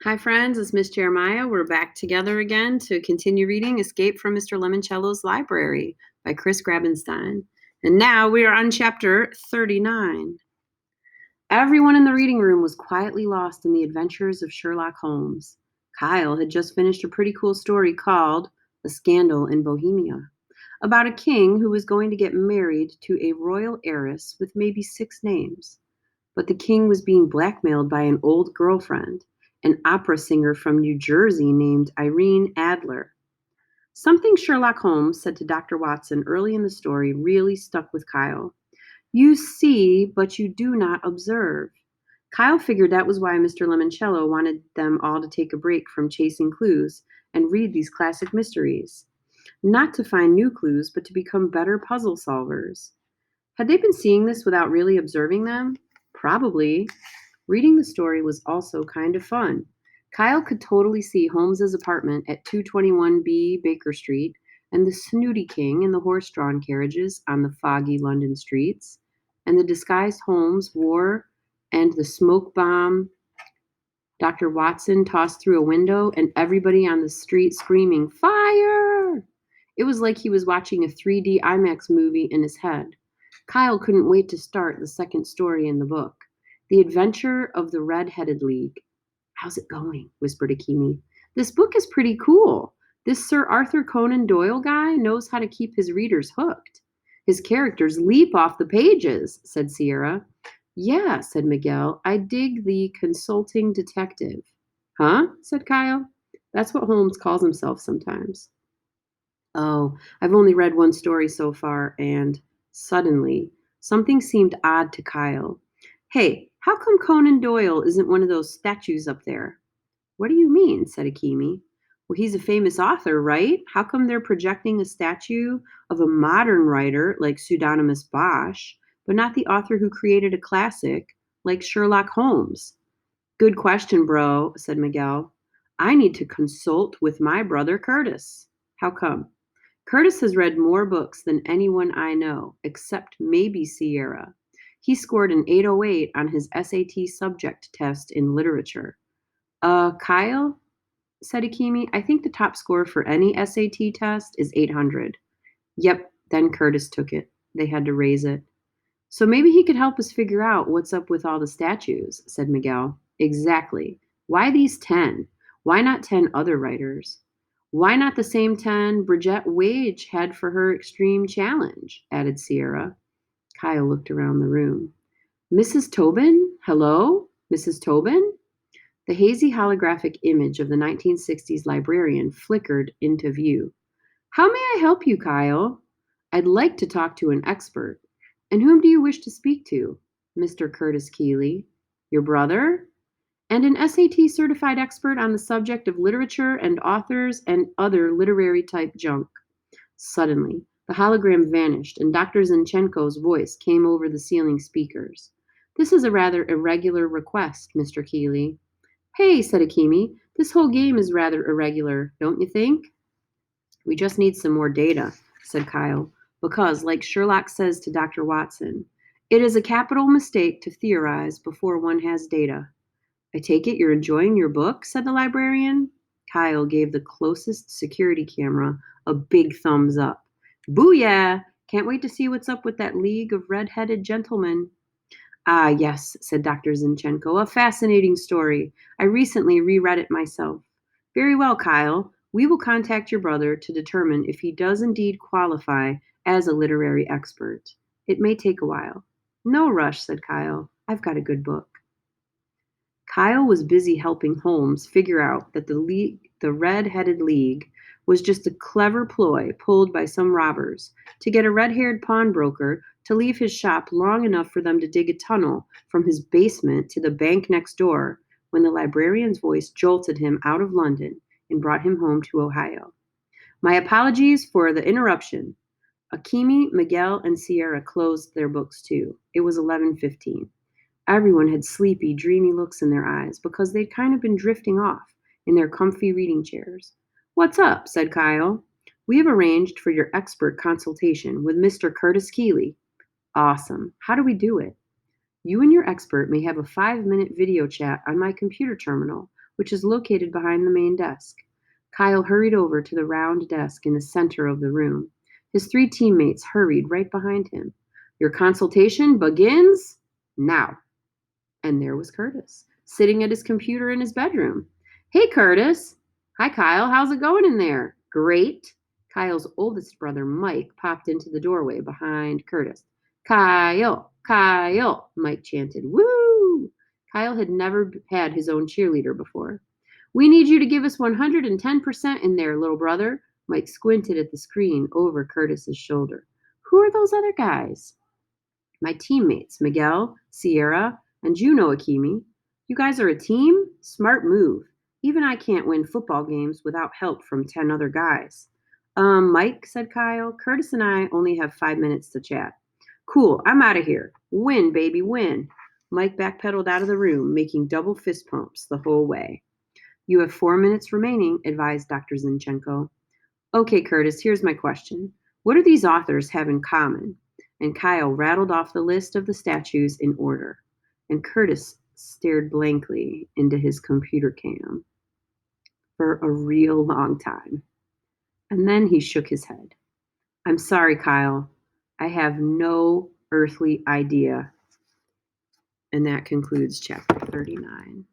Hi, friends. It's Miss Jeremiah. We're back together again to continue reading Escape from Mr. Lemoncello's Library by Chris Grabenstein. And now we are on chapter 39. Everyone in the reading room was quietly lost in the adventures of Sherlock Holmes. Kyle had just finished a pretty cool story called A Scandal in Bohemia, about a king who was going to get married to a royal heiress with maybe 6 names. But the king was being blackmailed by an old girlfriend, an opera singer from New Jersey named Irene Adler. Something Sherlock Holmes said to Dr. Watson early in the story really stuck with Kyle. You see, but you do not observe. Kyle figured that was why Mr. Lemoncello wanted them all to take a break from chasing clues and read these classic mysteries. Not to find new clues, but to become better puzzle solvers. Had they been seeing this without really observing them? Probably. Reading the story was also kind of fun. Kyle could totally see Holmes's apartment at 221B Baker Street and the snooty king in the horse-drawn carriages on the foggy London streets, and the disguised Holmes wore and the smoke bomb Dr. Watson tossed through a window and everybody on the street screaming, "Fire!" It was like he was watching a 3D IMAX movie in his head. Kyle couldn't wait to start the second story in the book, The Adventure of the Red-Headed League. "How's it going?" whispered Akimi. "This book is pretty cool. This Sir Arthur Conan Doyle guy knows how to keep his readers hooked. His characters leap off the pages," said Sierra. "Yeah," said Miguel. "I dig the consulting detective." "Huh?" said Kyle. "That's what Holmes calls himself sometimes." "Oh, I've only read one story so far, and suddenly something seemed odd to Kyle. Hey, how come Conan Doyle isn't one of those statues up there?" "What do you mean?" said Akimi. "Well, he's a famous author, right? How come they're projecting a statue of a modern writer like Pseudonymous Bosch, but not the author who created a classic like Sherlock Holmes?" "Good question, bro," said Miguel. "I need to consult with my brother Curtis." "How come?" "Curtis has read more books than anyone I know, except maybe Sierra. He scored an 808 on his SAT subject test in literature." Kyle," said Akimi, "I think the top score for any SAT test is 800. "Yep, then Curtis took it. They had to raise it." "So maybe he could help us figure out what's up with all the statues," said Miguel. "Exactly. Why these 10? Why not 10 other writers? Why not the same 10 Bridget Wage had for her extreme challenge?" added Sierra. Kyle looked around the room. "Mrs. Tobin? Hello? Mrs. Tobin?" The hazy holographic image of the 1960s librarian flickered into view. "How may I help you, Kyle?" "I'd like to talk to an expert." "And whom do you wish to speak to?" "Mr. Curtis Keeley." "Your brother?" "And an SAT certified expert on the subject of literature and authors and other literary type junk." Suddenly, the hologram vanished and Dr. Zinchenko's voice came over the ceiling speakers. "This is a rather irregular request, Mr. Keeley." "Hey," said Akimi, "this whole game is rather irregular, don't you think?" "We just need some more data," said Kyle, "because, like Sherlock says to Dr. Watson, it is a capital mistake to theorize before one has data." "I take it you're enjoying your book," said the librarian. Kyle gave the closest security camera a big thumbs up. "Booyah! Can't wait to see what's up with that League of Red-Headed Gentlemen." "Ah, yes," said Dr. Zinchenko, "a fascinating story. I recently reread it myself." "Very well, Kyle. We will contact your brother to determine if he does indeed qualify as a literary expert. It may take a while." "No rush," said Kyle. "I've got a good book." Kyle was busy helping Holmes figure out that the Red-Headed League, was just a clever ploy pulled by some robbers to get a red-haired pawnbroker to leave his shop long enough for them to dig a tunnel from his basement to the bank next door when the librarian's voice jolted him out of London and brought him home to Ohio. "My apologies for the interruption." Akimi, Miguel, and Sierra closed their books too. It was 11:15. Everyone had sleepy, dreamy looks in their eyes because they'd kind of been drifting off in their comfy reading chairs. "What's up?" said Kyle. "We have arranged for your expert consultation with Mr. Curtis Keeley." "Awesome. How do we do it?" "You and your expert may have a 5-minute video chat on my computer terminal which is located behind the main desk. Kyle hurried over to the round desk in the center of the room. His 3 teammates hurried right behind him. Your consultation begins now. And there was Curtis, sitting at his computer in his bedroom. Hey, Curtis. Hi, Kyle. How's it going in there? Great. Kyle's oldest brother, Mike, popped into the doorway behind Curtis. Kyle, Kyle, Mike chanted. Woo! Kyle had never had his own cheerleader before. We need you to give us 110% in there, little brother. Mike squinted at the screen over Curtis's shoulder. Who are those other guys? My teammates, Miguel, Sierra, and Juno Akimi. You guys are a team? Smart move. Even I can't win football games without help from 10 other guys. Mike, said Kyle, Curtis and I only have 5 minutes to chat. Cool, I'm out of here. Win, baby, win. Mike backpedaled out of the room, making double fist pumps the whole way. You have 4 minutes remaining, advised Dr. Zinchenko. Okay, Curtis, here's my question. What do these authors have in common? And Kyle rattled off the list of the statues in order. And Curtis stared blankly into his computer cam for a real long time. And then he shook his head. I'm sorry, Kyle. I have no earthly idea. And that concludes chapter 39.